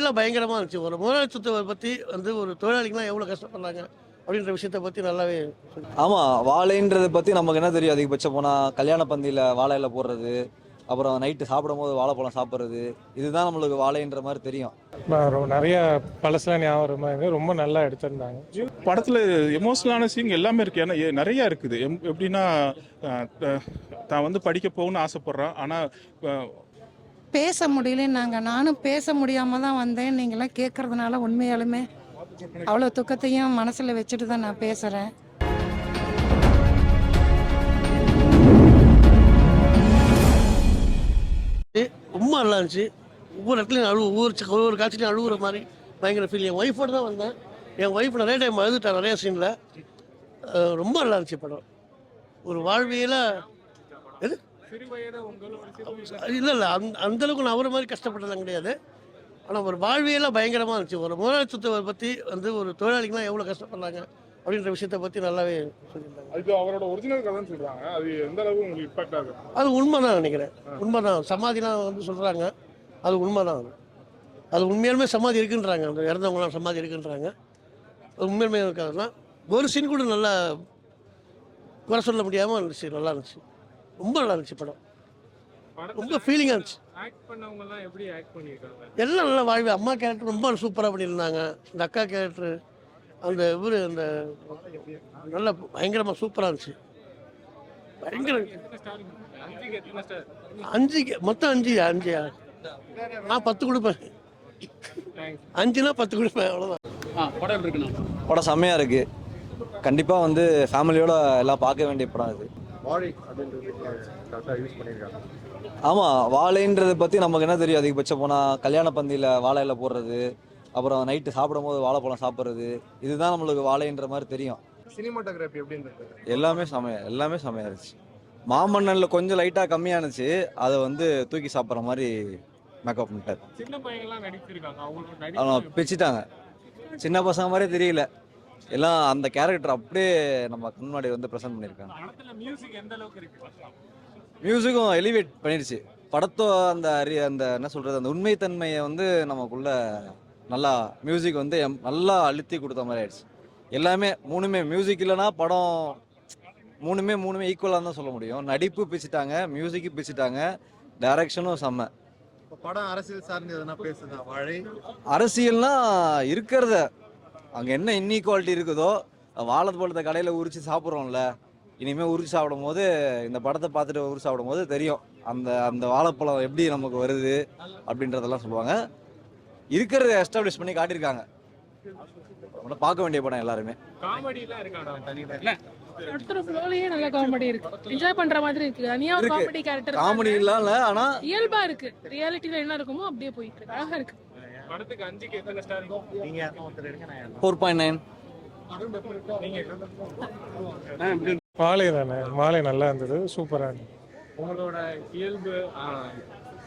வாழ்வியெல்லாம் பயங்கரமாக இருந்துச்சு. ஒரு முதலாளித்துவத்தை பற்றி ஒரு தொழிலாளிகள்லாம் எவ்வளோ கஷ்டப்படுறாங்க அப்படின்ற விஷயத்தை பற்றி நல்லாவே ஆமாம், வாழைன்றதை பற்றி நமக்கு என்ன தெரியும்? அதிகபட்சம் போனால் கல்யாண பந்தியில் வாழை இலை போடுறது, அப்புறம் நைட்டு சாப்பிடும்போது வாழைப்பழம் சாப்பிட்றது, இதுதான் நம்மளுக்கு வாழைன்ற மாதிரி தெரியும். நிறைய பழசுலாம் ஞாபகம் ரொம்ப நல்லா எடுத்திருந்தாங்க. படத்தில் எமோஷனலான சீன் எல்லாமே இருக்குது. ஏன்னா நிறையா இருக்குது. எப்படின்னா தான் படிக்க போகணும்னு ஆசைப்பட்றான். ஆனால் பேச முடியலன்னாங்க. நானும் பேச முடியாமல் தான் வந்தேன். நீங்களாம் கேட்கறதுனால உண்மையாலுமே அவ்வளோ துக்கத்தையும் மனசில் வச்சுட்டு தான் நான் பேசுகிறேன். ரொம்ப நல்லா இருந்துச்சு. ஒவ்வொரு இடத்துலையும் ஒவ்வொரு காட்சிலையும் அழுகுற மாதிரி பயங்கர ஃபீல். என் ஒய்ஃபோடு தான் வந்தேன். என் ஒய்ஃப் நிறைய டைம் அழுதுட்டா நிறைய சீனில். ரொம்ப நல்லா இருந்துச்சு படம். ஒரு வாழ்வியலாக எது இல்லை அந்தளவுக்கு நான் அவரை மாதிரி கஷ்டப்பட்டதெல்லாம் கிடையாது. ஆனால் ஒரு வாழ்வியெல்லாம் பயங்கரமாக இருந்துச்சு. ஒரு முதலாளித்துவத்தை பற்றி ஒரு தொழிலாளிகள்லாம் எவ்வளோ கஷ்டப்படுறாங்க அப்படின்ற விஷயத்தை பற்றி நல்லாவே சொல்லியிருந்தாங்க. அது அவரோட ஒரிஜினல் கதைன்னு சொல்கிறாங்க. அது எந்த அளவுக்கு உங்களுக்கு இம்பாக்ட் ஆகுது? அது உண்மை தான் நினைக்கிறேன். உண்மை தான். சமாதிலாம் சொல்கிறாங்க. அது உண்மை தான். அது உண்மையாலுமே சமாதி இருக்குன்றாங்க. அந்த இறந்தவங்களாம் சமாதி இருக்குன்றாங்க. அது உண்மையுமே இருக்காதுன்னா ஒரு சீன் கூட நல்லா குறை சொல்ல முடியாமல் இருந்துச்சு. நல்லா இருந்துச்சு. ரொம்ப நல்லா இருந்துச்சு படம். ரொம்ப ஃபீலிங்காக இருந்துச்சு. எல்லாம் நல்லா வாழ்வு. அம்மா கேரக்டர் ரொம்ப சூப்பராக பண்ணியிருந்தாங்க. இந்த அக்கா கேரக்டர், அந்த அந்த நல்ல பயங்கரமாக சூப்பராக இருந்துச்சு. பயங்கர 5 மொத்தம் 5 நான் 10 கொடுப்பேன். 5னா 10 கொடுப்பேன். அவ்வளோதான். படம் செம்மையாக இருக்குது. கண்டிப்பாக ஃபேமிலியோட எல்லாம் பார்க்க வேண்டிய படம் அது. ஆமாம், வாழைன்றதை பற்றி நமக்கு என்ன தெரியும்? அதிகபட்சம் போனால் கல்யாண பந்தியில் வாழை இலை போடுறது, அப்புறம் நைட்டு சாப்பிடும்போது வாழைப்பழம் சாப்பிட்றது, இதுதான் நம்மளுக்கு வாழைன்ற மாதிரி தெரியும். சினிமாட்டோகிராஃபி எப்படி இருந்தது? எல்லாமே செமையாக இருந்துச்சு. மாமன்னனில் கொஞ்சம் லைட்டாக கம்மியாக இருந்துச்சு. அதை தூக்கி சாப்பிட்ற மாதிரி மேக்கப் பண்ணிட்டார். சின்ன பையன்லாம் நடிச்சிருக்காங்க. அவங்க பிச்சுட்டாங்க. சின்ன பசங்க மாதிரியே தெரியல. எல்லாம் அந்த கேரக்டர் அப்படியே நம்ம முன்னாடி ப்ரெசென்ட் பண்ணியிருக்காங்க. மியூசிக்கும் எலிவேட் பண்ணிடுச்சு. படத்தோ அந்த என்ன சொல்கிறது, அந்த உண்மைத்தன்மையை நமக்குள்ள நல்லா மியூசிக் நல்லா அழுத்தி கொடுத்த மாதிரி ஆயிடுச்சு. எல்லாமே மூணுமே மியூசிக் இல்லைன்னா படம் மூணுமே ஈக்குவலாக தான் சொல்ல முடியும். நடிப்பு பிச்சுட்டாங்க, மியூசிக்கு பிச்சுட்டாங்க, டைரக்ஷனும் செம்ம. படம் அரசியல் சார்ந்து எதனா பேசுதா? வாழை அரசியல்னா இருக்கிறத அங்கே என்ன இன்இக்வாலிட்டி இருக்குதோ, வாழை பழத்தை கடையில் உரிச்சு சாப்பிட்றோம்ல, இனிமேல் உரிச்சு சாப்பிடும் போது இந்த படத்தை பார்த்துட்டு உரிச்சு சாப்பிடும் போது தெரியும் அந்த வாழைப்பழம் எப்படி நமக்கு வருது அப்படின்றதெல்லாம் சொல்லுவாங்க. இருக்கிறத எஸ்டாப்ளிஷ் பண்ணி காட்டியிருக்காங்க. பார்க்க வேண்டிய படம் எல்லாருமே. காமெடி இல்ல, ஆனா இயல்பா இருக்கு. ரியாலிட்டில என்ன இருக்குமோ அப்படியே போயிட்டு இருக்கு. அழகா இருக்கு. படத்துக்கு 5க்கு எத்தனை ஸ்டார்? நீங்க 4.9. மாலை தானே, மாலை நல்லா இருந்தது, சூப்பராக இருந்தது. உங்களோட இயல்பு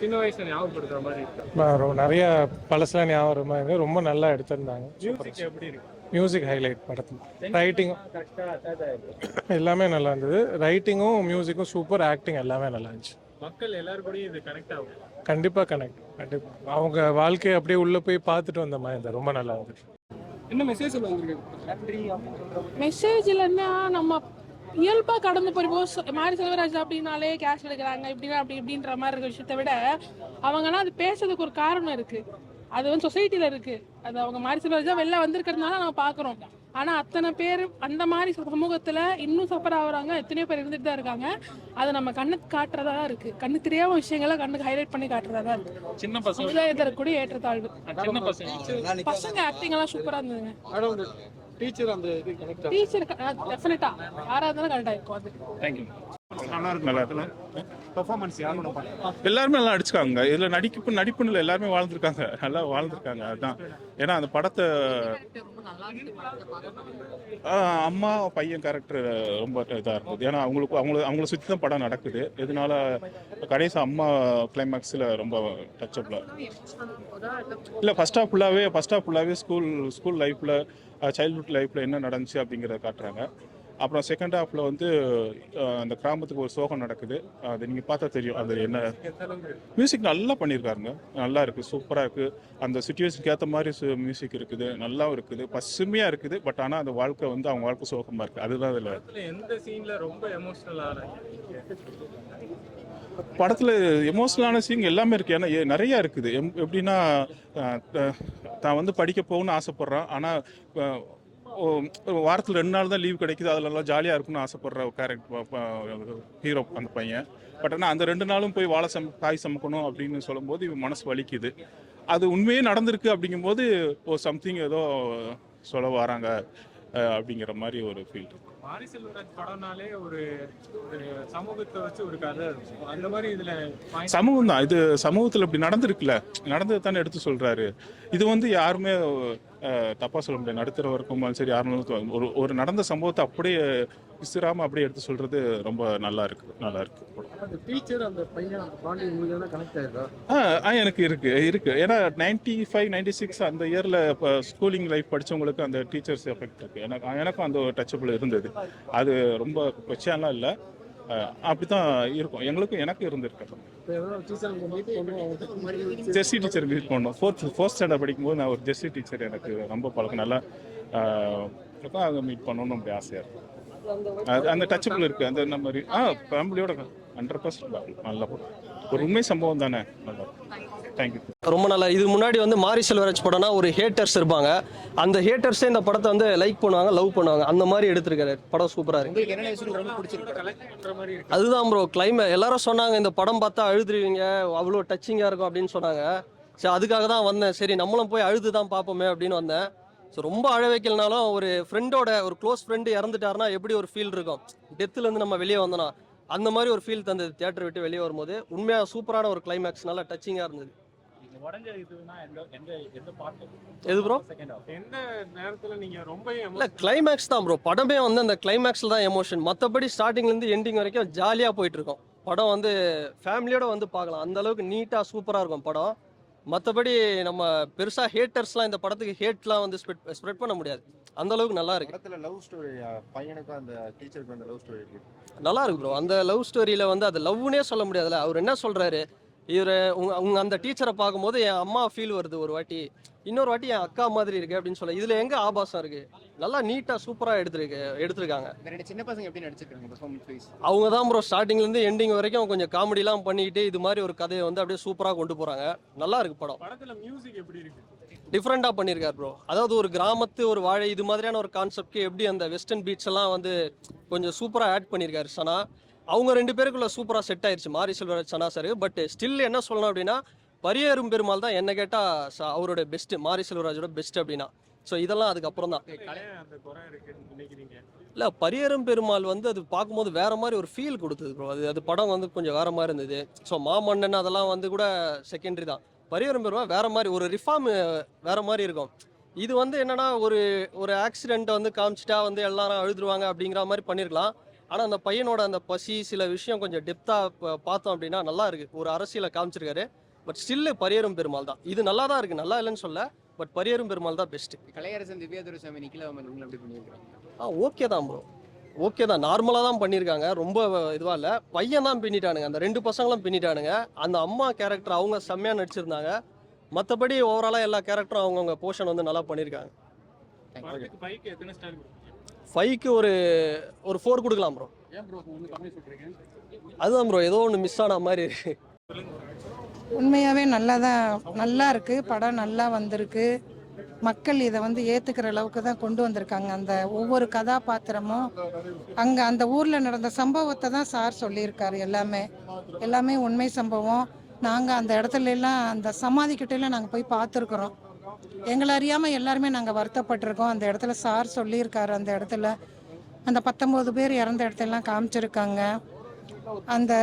சின்ன வயசுல ஞாபகப்படுத்துற மாதிரி இருக்கு. நிறைய பழசுலாம் ஞாபகம் ரொம்ப நல்லா எடுத்திருந்தாங்க. மியூசிக் எப்படி இருக்கு? மியூசிக் ஹைலைட் படத்தில். ரைட்டிங்கும் எல்லாமே நல்லா இருந்தது. ரைட்டிங்கும் மியூசிக்கும் சூப்பர், ஆக்டிங் எல்லாமே நல்லா இருந்துச்சு. மக்கள் எல்லாரும் கூட இது கனெக்ட் ஆகும். கண்டிப்பாக கண்டிப்பாக அவங்க வாழ்க்கையை அப்படியே உள்ளே போய் பார்த்துட்டு வந்த மாதிரி இருந்தது. ரொம்ப நல்லா இருந்துச்சு. என்ன மெசேஜ் சொல்லுவாங்க? மெசேஜ்ல என்ன, நம்ம இயல்பா கடந்து போய் மாரி செல்வராஜ் அப்படின்னாலே கேஷ் எடுக்கிறாங்க இப்படின்னா இப்படின்ற மாதிரி இருக்க விஷயத்த விட அவங்கன்னா அது பேசுறதுக்கு ஒரு காரணம் இருக்கு. அது சொசைட்டில இருக்கு. அது அவங்க மாரி செல்வராஜா வெளில வந்திருக்கிறதுனால நம்ம பாக்குறோம். ஆனா அத்தனை பேர் அந்த மாதிரி சமூகத்துல இன்னும் சஃபர் ஆகுறாங்க. எத்தனையோ பேர் இருந்துட்டு தான் இருக்காங்க. அதை நம்ம கண்ணுக்கு காட்டுறதா தான் இருக்கு. கண்ணு தெரியாம விஷயங்களை கண்ணுக்கு ஹைலைட் பண்ணி காட்டுறதா தான் இருக்கு. சின்ன பசங்க சமுதாயத்திற்கூடிய ஏற்றத்தாழ்வு. சின்ன பசங்க ஆக்டிங் எல்லாம் சூப்பரா இருந்ததுங்க. டீச்சர் அந்த இது கனெக்ட் டீச்சர் டெஃபினட்டா யாரா இருந்தாலும் கரெக்டா இருக்கும். அது தேங்க் யூ. நல்லா இருக்கு. பெர்ஃபார்மன்ஸ் யாரோட பண்ணா? எல்லாருமே நல்லா அடிச்சுக்காங்க. இதில் நடிப்புன்னு எல்லாருமே வாழ்ந்துருக்காங்க. நல்லா வாழ்ந்துருக்காங்க. அதுதான். ஏன்னா அந்த படத்தை அம்மா பையன் கேரக்டர் ரொம்ப இதாக இருந்தது. ஏன்னா அவங்கள சுற்றி தான் படம் நடக்குது. இதனால கடைசி அம்மா கிளைமேக்ஸில் ரொம்ப டச்சப்பில் இல்லை. ஃபர்ஸ்ட் ஹாஃப் ஃபுல்லாகவே ஸ்கூல் லைஃப்பில் சைல்ட்ஹுட் லைஃப்பில் என்ன நடந்துச்சு அப்படிங்கிறத காட்டுறாங்க. அப்புறம் செகண்ட் ஹாஃபில் வந்து அந்த கிராமத்துக்கு ஒரு சோகம் நடக்குது. அது நீங்கள் பார்த்தா தெரியும் அது என்ன. மியூசிக் நல்லா பண்ணியிருக்காருங்க, நல்லா இருக்குது, சூப்பராக இருக்குது. அந்த சுச்சுவேஷனுக்கு ஏற்ற மாதிரி மியூசிக் இருக்குது, நல்லாவும் இருக்குது, பசுமையாக இருக்குது. பட் ஆனால் அந்த வாழ்க்கை வந்து அவங்க வாழ்க்கை சோகமாக இருக்குது. அதுதான் அதில் எந்த சீன்ல ரொம்ப எமோஷனலான படத்தில் எமோஷனலான சீன் எல்லாமே இருக்குது. ஏன்னா நிறையா இருக்குது. எப்படின்னா தான் வந்து படிக்க போகணும்னு ஆசைப்பட்றான். ஆனால் வாரத்தில் 2 நாள் தான் லீவ் கிடைக்குது. அதில் நல்லா ஜாலியாக இருக்கும்னு ஆசைப்படுற கேரக்டர் ஹீரோ அந்த பையன். பட் ஆனால் அந்த 2 நாளும் போய் காய் சமைக்கணும் அப்படின்னு சொல்லும்போது இவன் மனசு வலிக்குது. அது உண்மையே நடந்திருக்கு அப்படிங்கும்போது சம்திங் ஏதோ சொல்ல வராங்க அப்படிங்கிற மாதிரி ஒரு ஃபீல் இருக்கு. மாரி செல்வராஜ் படம்னாலே ஒரு சமூகத்தை வச்சு ஒரு கதை இருக்கும். அந்த மாதிரி இதுல சமூகம் தான் இது. சமூகத்தில் இப்படி நடந்திருக்குல்ல, நடந்தது தானே எடுத்து சொல்றாரு. இது வந்து யாருமே தப்பா சொல்ல முடியாது. நடுத்தரவருக்கும் சரி யாரும் ஒரு நடந்த சம்பவத்தை அப்படியே விசிறாம அப்படியே எடுத்து சொல்றது ரொம்ப நல்லா இருக்கு. டீச்சர் அந்த பையன் அந்த பாண்டி உங்களுக்கு கனெக்ட் ஆயிருக்கா? எனக்கு இருக்கு. ஏன்னா 95, 96 அந்த இயர்ல இப்போ ஸ்கூலிங் லைஃப் படிச்சவங்களுக்கு அந்த டீச்சர்ஸ் எஃபெக்ட் இருக்கு. எனக்கும் அந்த டச்சபிள் இருந்தது. அது ரொம்ப கொச்சையெல்லாம் இல்லை, அப்படித்தான் இருக்கும். எனக்கு இருந்திருக்கு. ஜெர்சி டீச்சர் மீட் பண்ணோம். ஃபோர்த் ஸ்டாண்டர்ட் படிக்கும்போது நான் ஒரு ஜெர்சி டீச்சர் எனக்கு ரொம்ப பழக்கம் நல்லா இருக்கும். அதை மீட் பண்ணணும்னு அப்படி ஆசையாக இருக்கும். அது அந்த டச்சபிள் இருக்குது. அந்த நம்ம ஃபேமிலியோட 100% நல்லா போடும். ஒரு உண்மை சம்பவம் தானே, நல்லா தேங்க்யூ. ரொம்ப நல்லா. இதுக்கு முன்னாடி வந்து மாரி செல்வராஜ் படம்னா ஒரு ஹேட்டர்ஸ் இருப்பாங்க. அந்த ஹேட்டர்ஸே இந்த படத்தை வந்து லைக் பண்ணுவாங்க, லவ் பண்ணுவாங்க. அந்த மாதிரி எடுத்திருக்காரு. படம் சூப்பராக இருக்கு. அதுதான் ப்ரோ எல்லாரும் சொன்னாங்க இந்த படம் பார்த்தா அழுதுருவீங்க, அவ்வளோ டச்சிங்காக இருக்கும் அப்படின்னு சொன்னாங்க. சரி, அதுக்காக தான் வந்தேன். சரி நம்மளும் போய் அழுது தான் பார்ப்போமே அப்படின்னு வந்தேன். ஸோ ரொம்ப அழ வைக்கலனாலும் ஒரு ஃப்ரெண்டோட ஒரு க்ளோஸ் ஃப்ரெண்டு இறந்துட்டாருன்னா எப்படி ஒரு ஃபீல் இருக்கும், டெத்துலேருந்து நம்ம வெளியே வந்தோன்னா அந்த மாதிரி ஒரு ஃபீல் தந்தது. தியேட்டர் விட்டு வெளியே வரும்போது உண்மையாக சூப்பரான ஒரு கிளைமேக்ஸ், நல்லா டச்சிங்காக இருந்தது. எது ப்ரோ? எந்த நேரத்துல நீங்க ரொம்ப இல்லை கிளைமேக்ஸ் தான் ப்ரோ. படமே வந்து அந்த கிளைமேக்ஸில் தான் எமோஷன். மற்றபடி ஸ்டார்டிங்லேருந்து எண்டிங் வரைக்கும் ஜாலியாக போயிட்டு இருக்கோம். படம் வந்து ஃபேமிலியோட வந்து பார்க்கலாம். அந்த அளவுக்கு நீட்டாக சூப்பராக இருக்கும் படம். மற்றபடி நம்ம பெருசாக ஹேட்டர்ஸ்லாம் இந்த படத்துக்கு ஹேட்லாம் வந்து ஸ்ப்ரெட் பண்ண முடியாது. அந்த அளவுக்கு நல்லா இருக்கு. படத்துல லவ் ஸ்டோரி பையனுக்கும் அந்த டீச்சருக்கும் அந்த லவ் ஸ்டோரி இருக்கு. நல்லா இருக்கு ப்ரோ. அந்த லவ் ஸ்டோரியில் வந்து அது லவ்னே சொல்ல முடியாதுல்ல. அவர் என்ன சொல்கிறாரு, இவர் உங்க அந்த டீச்சரை பார்க்கும்போது என் அம்மா ஃபீல் வருது ஒரு வாட்டி, இன்னொரு வாட்டி என் அக்கா மாதிரி இருக்கு அப்படின்னு சொல்ல. இதில் எங்கே ஆபாசம் இருக்கு? நல்லா நீட்டாக சூப்பராக எடுத்திருக்காங்க. சின்ன பசங்க எப்படி நடிச்சிருக்காங்க பெர்ஃபார்மன்ஸ் வைஸ்? அவங்க தான் ப்ரோ ஸ்டார்டிங்லேருந்து எண்டிங் வரைக்கும் கொஞ்சம் காமெடிலாம் பண்ணிக்கிட்டு இது மாதிரி ஒரு கதையை வந்து அப்படியே சூப்பராக கொண்டு போகிறாங்க. நல்லா இருக்கு படம். படத்துல மியூசிக் எப்படி இருக்கு? டிஃப்ரெண்ட்டாக பண்ணியிருக்காரு ப்ரோ. அதாவது ஒரு கிராமத்து ஒரு வாழை இது மாதிரியான ஒரு கான்செப்ட்க்கு எப்படி அந்த வெஸ்டர்ன் பீட்ஸ் எல்லாம் வந்து கொஞ்சம் சூப்பராக ஆட் பண்ணியிருக்காரு சனா. அவங்க 2 பேருக்குள்ள சூப்பராக செட் ஆயிடுச்சு மாரி செல்வராஜ் சனா சார். பட் ஸ்டில் என்ன சொல்லணும் அப்படின்னா பரியேறும் பெருமாள் தான் என்ன கேட்டால் அவரோட பெஸ்ட்டு, மாரி செல்வராஜோட பெஸ்ட் அப்படின்னா. ஸோ இதெல்லாம் அதுக்கப்புறம் தான். இல்லை பரியேறும் பெருமாள் வந்து அது பார்க்கும்போது வேற மாதிரி ஒரு ஃபீல் கொடுத்தது ப்ரோ. அது படம் வந்து கொஞ்சம் வேற மாதிரி இருந்தது. ஸோ மாமன்னன் அதெல்லாம் வந்து கூட செகண்டரி தான். பரியேறும் பெருமாள் வேற மாதிரி ஒரு ரிஃபார்ம் வேற மாதிரி இருக்கும். இது வந்து என்னன்னா ஒரு ஆக்சிடென்ட்டை வந்து காமிச்சிட்டா வந்து எல்லாரும் அழுதுருவாங்க அப்படிங்கிற மாதிரி பண்ணியிருக்கலாம். ஆனால் அந்த பையனோட அந்த பசி சில விஷயம் கொஞ்சம் டெப்த்தாக பார்த்தோம் அப்படின்னா நல்லா இருக்கு. ஒரு அரசியலை காமிச்சிருக்காரு. பட் ஸ்டில்லு பரியேறும் பெருமாள் தான். இது நல்லா தான் இருக்கு, நல்லா இல்லைன்னு சொல்ல. பட் பரியேறும் பெருமாள் தான் பெஸ்ட். கலையரசன், திவ்யாதுரை சாமி, நிக்கிலா அமன் எப்படி பண்ணியிருக்காங்க? ஓகே தான் ப்ரோ. ஓகே தான், நார்மலாக தான் பண்ணியிருக்காங்க. ரொம்ப இதுவாக இல்லை. பையன் தான் பின்னிட்டானுங்க, அந்த 2 பசங்களும் பின்னிட்டானுங்க. அந்த அம்மா கேரக்டர் அவங்க செம்மையாக நடிச்சிருந்தாங்க. மற்றபடி ஓவராலாக எல்லா கேரக்டரும் அவங்கவுங்க போர்ஷன் வந்து நல்லா பண்ணியிருக்காங்க. 5க்கு ஒரு 4 கொடுக்கலாம் ப்ரோ. அதுதான் ப்ரோ, ஏதோ ஒன்று மிஸ் ஆன மாதிரி இருக்கு. உண்மையாகவே நல்லா இருக்குது. படம் நல்லா வந்திருக்கு. மக்கள் இதை வந்து ஏற்றுக்கிற அளவுக்கு தான் கொண்டு வந்திருக்காங்க. அந்த ஒவ்வொரு கதாபாத்திரமும் அங்கே அந்த ஊரில் நடந்த சம்பவத்தை தான் சார் சொல்லியிருக்காரு. எல்லாமே உண்மை சம்பவம். நாங்கள் அந்த இடத்துல எல்லாம் அந்த சமாதிக்கிட்டெல்லாம் நாங்கள் போய் பார்த்துருக்குறோம். எங்களை அறியாமல் எல்லாருமே நாங்கள் வருத்தப்பட்டிருக்கோம். அந்த இடத்துல சார் சொல்லியிருக்காரு. அந்த இடத்துல அந்த 19 பேர் இறந்த இடத்தெல்லாம் காமிச்சிருக்காங்க. அந்த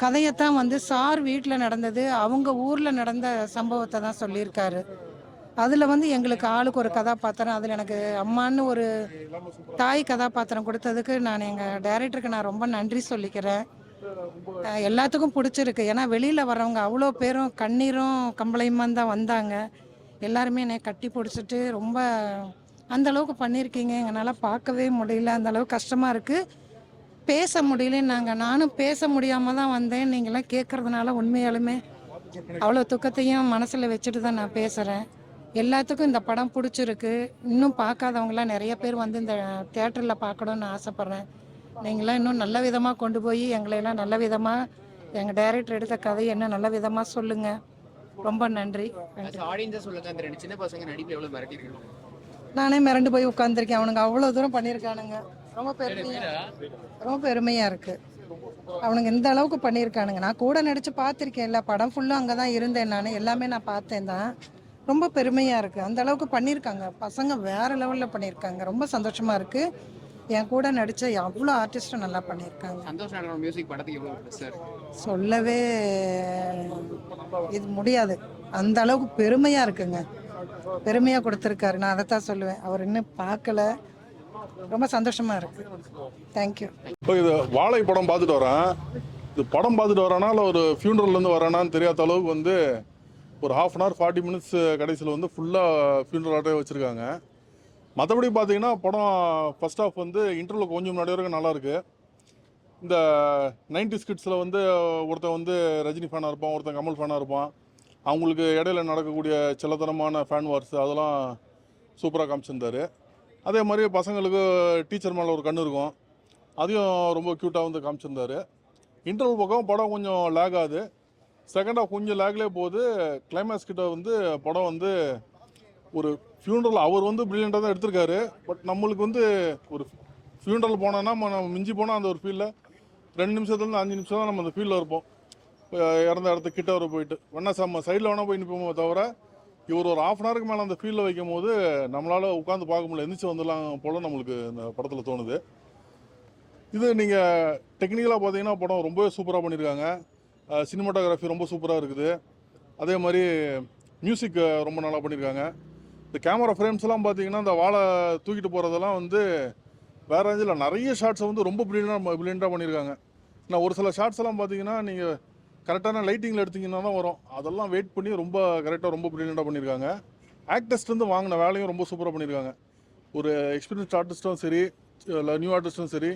கதையைத்தான் வந்து சார் வீட்டில் நடந்தது, அவங்க ஊரில் நடந்த சம்பவத்தை தான் சொல்லியிருக்காரு. அதில் வந்து எங்களுக்கு ஆளுக்கு ஒரு கதாபாத்திரம், அதில் எனக்கு அம்மான்னு ஒரு தாய் கதாபாத்திரம் கொடுத்ததுக்கு நான் எங்கள் டைரக்டருக்கு நான் ரொம்ப நன்றி சொல்லிக்கிறேன். எல்லாத்துக்கும் பிடிச்சிருக்கு. ஏன்னா வெளியில் வர்றவங்க அவ்வளோ பேரும் கண்ணீரும் கம்பளையுமா தான் வந்தாங்க. எல்லாருமே என்னை கட்டி பிடிச்சிட்டு ரொம்ப அந்த அளவுக்கு பண்ணியிருக்கீங்க, எங்களால் பார்க்கவே முடியல, அந்த அளவுக்கு கஷ்டமாக இருக்குது, பேச முடியல. நானும் பேச முடியாமல் தான் வந்தேன். நீங்களாம் கேட்குறதுனால உண்மையாலுமே அவ்வளோ துக்கத்தையும் மனசில் வச்சுட்டு தான் நான் பேசுகிறேன். எல்லாத்துக்கும் இந்த படம் பிடிச்சிருக்கு. இன்னும் பார்க்காதவங்களாம் நிறைய பேர் வந்து இந்த தேட்டரில் பார்க்கணுன்னு ஆசைப்பட்றேன். நீங்களாம் இன்னும் நல்ல விதமாக கொண்டு போய் எங்களையெல்லாம் நல்ல விதமாக, எங்கள் டைரக்டர் எடுத்த கதையை இன்னும் நல்ல விதமாக சொல்லுங்கள். ரொம்ப நன்றி. ஆடியன்ஸா சொல்லுங்க, அந்த 2 சின்ன பசங்க நடிப்பு எவ்வளவு மிரட்டிருக்காங்க. நானே மிரண்டு போய் உட்காந்துருக்கேன். அவனுங்க அவ்வளோ தூரம் பண்ணியிருக்கானுங்க. ரொம்ப பெருமையாக இருக்குது. அவனுங்க இந்த அளவுக்கு பண்ணியிருக்கானுங்க. நான் கூட நடித்து பார்த்துருக்கேன், இல்லை படம் ஃபுல்லும் அங்கே தான் இருந்தேன், நான் எல்லாமே நான் பார்த்தேன் தான். ரொம்ப பெருமையாக இருக்குது. அந்த அளவுக்கு பண்ணியிருக்காங்க பசங்க, வேறு லெவலில் பண்ணியிருக்காங்க. ரொம்ப சந்தோஷமாக இருக்குது. என் கூட நடித்த அவ்வளோ ஆர்டிஸ்ட்டும் நல்லா பண்ணியிருக்காங்க. சந்தோஷ் நாராயணன் மியூசிக் படத்துக்கு எவ்வளவு சார் சொல்லவே இது முடியாது, அந்த அளவுக்கு பெருமையாக இருக்குங்க. பெருமையாக கொடுத்துருக்காரு. நான் அதை தான் சொல்லுவேன். அவர் இன்னும் பார்க்கல, ரொம்ப சந்தோஷமாக இருக்குது. தேங்க்யூ. இப்போ இது வாழை படம் பார்த்துட்டு வரேன். இது படம் பார்த்துட்டு வரேனா இல்லை ஒரு ஃபியூனரல்லேருந்து வரேனான்னு தெரியாத அளவுக்கு வந்து ஒரு 1/2 அன் ஹவர் 40 மினிட்ஸ் கடைசியில் வந்து ஃபுல்லாக ஃபியூனரல் ஆட்டே வச்சுருக்காங்க. மற்றபடி பார்த்தீங்கன்னா படம் ஃபர்ஸ்ட் ஹாஃப் வந்து இன்டர்வல் கொஞ்சம் முன்னாடி வரைக்கும் நல்லாயிருக்கு. இந்த 90s கிட்ஸில் வந்து ஒருத்தன் வந்து ரஜினி ஃபேனாக இருப்பான், ஒருத்தன் கமல் ஃபேனாக இருப்பான். அவங்களுக்கு இடையில நடக்கக்கூடிய சில்லத்தனமான ஃபேன் வார்ஸ் அதெல்லாம் சூப்பராக காமிச்சிருந்தார். அதே மாதிரி பசங்களுக்கு டீச்சர் மேலே ஒரு கண்ணு இருக்கும், அதையும் ரொம்ப க்யூட்டாக வந்து காமிச்சிருந்தார். இன்டர்வல் பக்கம் படம் கொஞ்சம் லேக் ஆகுது. செகண்ட் ஹாஃப் கொஞ்சம் லேக்லேயே போகுது. கிளைமேக்ஸ் கிட்ட வந்து படம் வந்து ஒரு ஃபியூனரல் அவர் வந்து ப்ரில்லியண்ட்டாக தான் எடுத்திருக்காரு. பட் நம்மளுக்கு வந்து ஒரு ஃபியூனரல் போனோன்னா நம்ம மிஞ்சி போனால் அந்த ஒரு ஃபீலில் 2 நிமிஷத்துலேருந்து 5 நிமிஷம் தான் நம்ம அந்த ஃபீலில் இருப்போம். இறந்த இடத்துக்கு கிட்ட வர போயிட்டு வேணா நம்ம சைடில் வேணால் போய் நிற்போமே தவிர, இவர் ஒரு 1/2 அன் ஹவருக்கு மேலே அந்த ஃபீல்டில் வைக்கும் போது நம்மளால் உட்காந்து பார்க்க முடியல, எந்திரிச்சு வந்துடலாம் போல் நம்மளுக்கு இந்த படத்தில் தோணுது. இது நீங்கள் டெக்னிக்கலாக பார்த்தீங்கன்னா படம் ரொம்பவே சூப்பராக பண்ணியிருக்காங்க. சினிமாட்டோகிராஃபி ரொம்ப சூப்பராக இருக்குது. அதே மாதிரி மியூசிக் ரொம்ப நல்லா பண்ணியிருக்காங்க. இந்த கேமரா ஃப்ரேம்ஸ்லாம் பார்த்தீங்கன்னா இந்த வாழை தூக்கிட்டு போகிறதெல்லாம் வந்து வேறு ரேஞ்சில் நிறைய ஷாட்ஸை வந்து ரொம்ப ப்ரில்லியண்ட்டாக பண்ணியிருக்காங்க. நான் ஒரு சில ஷாட்ஸ் எல்லாம் பார்த்தீங்கன்னா நீங்கள் கரெக்டான லைட்டிங்கில் எடுத்திங்கன்னா தான் வரும். அதெல்லாம் வெயிட் பண்ணி ரொம்ப கரெக்டாக ரொம்ப ப்ரில்லியண்ட்டாக பண்ணியிருக்காங்க. ஆக்டர்ஸ்லேருந்து வாங்கின வேலையும் ரொம்ப சூப்பராக பண்ணியிருக்காங்க. ஒரு எக்ஸ்பீரியன்ஸ் ஆர்டிஸ்ட்டும் சரி, இல்லை நியூ ஆர்டிஸ்ட்டும் சரி,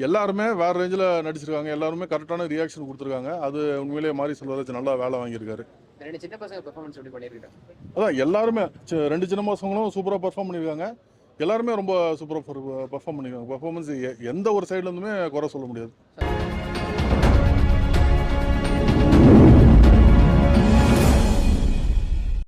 எல்லாருமே வேறு ரேஞ்சில் நடிச்சிருக்காங்க. எல்லாருமே கரெக்டான ரியாக்ஷன் கொடுத்துருக்காங்க. அது உண்மையிலேயே மாரி செல்வராஜ் நல்லா வேலை வாங்கியிருக்காரு. 2 சின்ன பசங்க பெர்ஃபார்மன்ஸ் எப்படி பண்ணியிருக்காங்க? அதான் எல்லாருமே 2 சின்ன பசங்களும் சூப்பராக பெர்ஃபார்ம் பண்ணியிருக்காங்க. எல்லாருமே ரொம்ப சூப்பராக பெர்ஃபார்ம் பண்ணியிருக்காங்க. பெர்ஃபார்மன்ஸ் எந்த ஒரு சைட்லேருந்துமே குறை சொல்ல முடியாது.